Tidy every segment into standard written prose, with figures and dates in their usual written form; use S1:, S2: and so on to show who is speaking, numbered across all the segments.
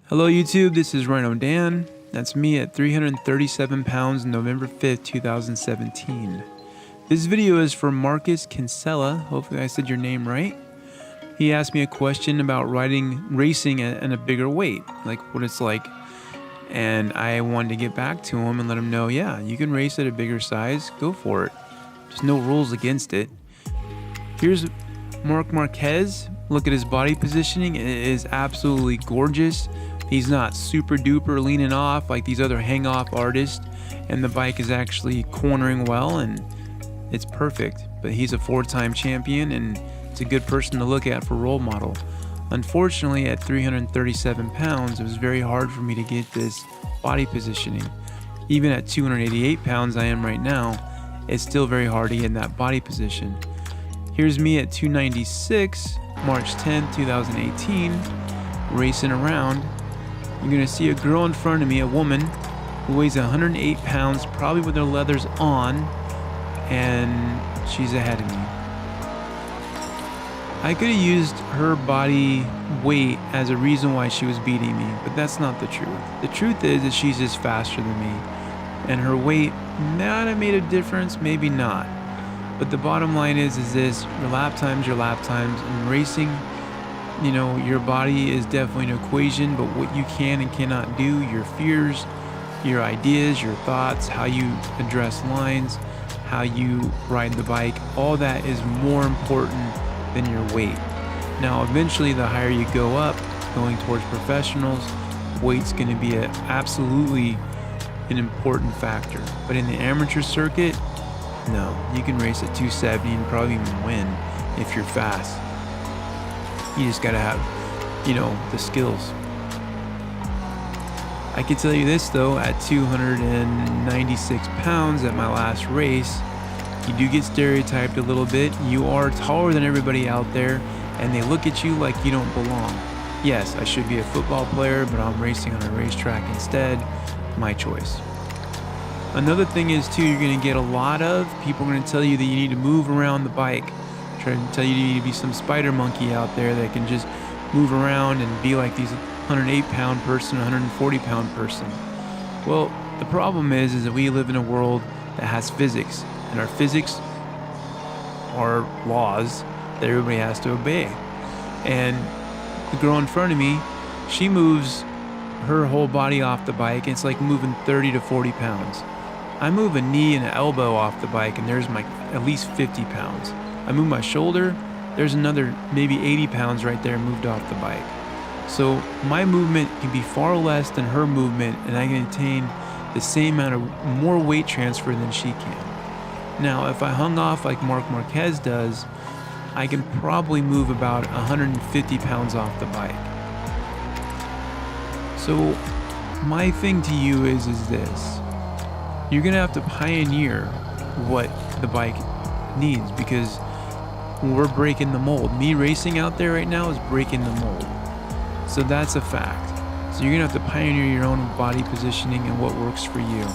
S1: Hello YouTube, this is Rhino Dan. That's me at 337 pounds November 5th, 2017. This video is for Marcus Kinsella. Hopefully I said your name right. He asked me a question about racing at a bigger weight, like what it's like. And I wanted to get back to him and let him know, yeah, you can race at a bigger size, go for it. There's no rules against it. Here's Marc Marquez. Look at his body positioning, it is absolutely gorgeous. He's not super duper leaning off like these other hang off artists, and the bike is actually cornering well and it's perfect. But he's a 4-time champion and it's a good person to look at for role model. Unfortunately, at 337 pounds, it was very hard for me to get this body positioning. Even at 288 pounds I am right now, it's still very hard to get in that body position. Here's me at 296, March 10, 2018, racing around. You're gonna see a girl in front of me, a woman who weighs 108 pounds, probably with her leathers on, and she's ahead of me. I could have used her body weight as a reason why she was beating me, but that's not the truth. The truth is that she's just faster than me, and her weight might have made a difference, maybe not. But the bottom line is this, your lap times, and racing, you know, your body is definitely an equation, but what you can and cannot do, your fears, your ideas, your thoughts, how you address lines, how you ride the bike, all that is more important than your weight. Now, eventually, the higher you go up, going towards professionals, weight's going to be absolutely an important factor. But in the amateur circuit, no, you can race at 270 and probably even win if you're fast. You just gotta have, you know, the skills. I can tell you this though, at 296 pounds at my last race, you do get stereotyped a little bit. You are taller than everybody out there, and they look at you like you don't belong. Yes, I should be a football player, but I'm racing on a racetrack instead. My choice. Another thing is too, you're gonna get a lot of people are gonna tell you that you need to move around the bike. Try to tell you need to be some spider monkey out there that can just move around and be like these 108-pound person, 140-pound person. Well, the problem is that we live in a world that has physics, and our physics are laws that everybody has to obey. And the girl in front of me, she moves her whole body off the bike, and it's like moving 30 to 40 pounds. I move a knee and an elbow off the bike, and there's at least 50 pounds. I move my shoulder, there's another maybe 80 pounds right there moved off the bike. So my movement can be far less than her movement, and I can attain the same amount of more weight transfer than she can. Now, if I hung off like Marc Marquez does, I can probably move about 150 pounds off the bike. So my thing to you is this. You're gonna have to pioneer what the bike needs, because we're breaking the mold. Me racing out there right now is breaking the mold. So that's a fact. So you're gonna have to pioneer your own body positioning and what works for you,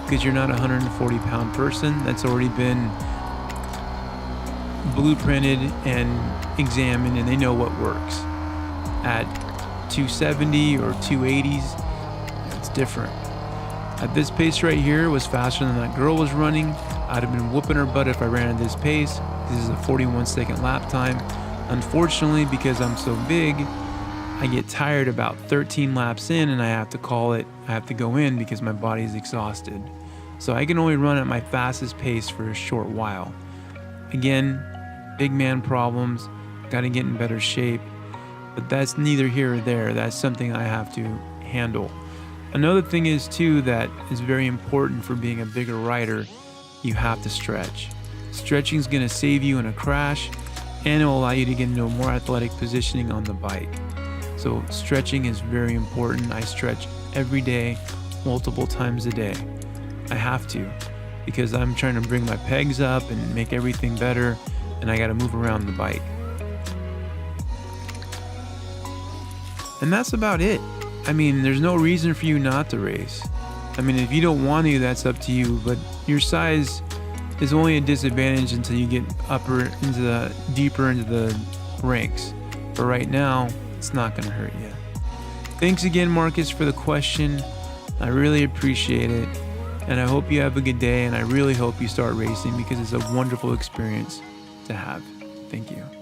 S1: because you're not a 140-pound person that's already been blueprinted and examined, and they know what works. At 270 or 280s, it's different. At this pace right here, it was faster than that girl was running. I'd have been whooping her butt if I ran at this pace. This is a 41-second lap time. Unfortunately, because I'm so big, I get tired about 13 laps in, and I have to call it. I have to go in because my body is exhausted. So I can only run at my fastest pace for a short while. Again, big man problems, gotta get in better shape. But that's neither here or there. That's something I have to handle. Another thing is too that is very important for being a bigger rider, you have to stretch. Stretching is going to save you in a crash, and it will allow you to get into a more athletic positioning on the bike. So stretching is very important. I stretch every day, multiple times a day. I have to, because I'm trying to bring my pegs up and make everything better, and I got to move around the bike. And that's about it. I mean, there's no reason for you not to race. I mean, if you don't want to, that's up to you, but your size is only a disadvantage until you get deeper into the ranks. But right now, it's not going to hurt you. Thanks again, Marcus, for the question. I really appreciate it. And I hope you have a good day, and I really hope you start racing because it's a wonderful experience to have. Thank you.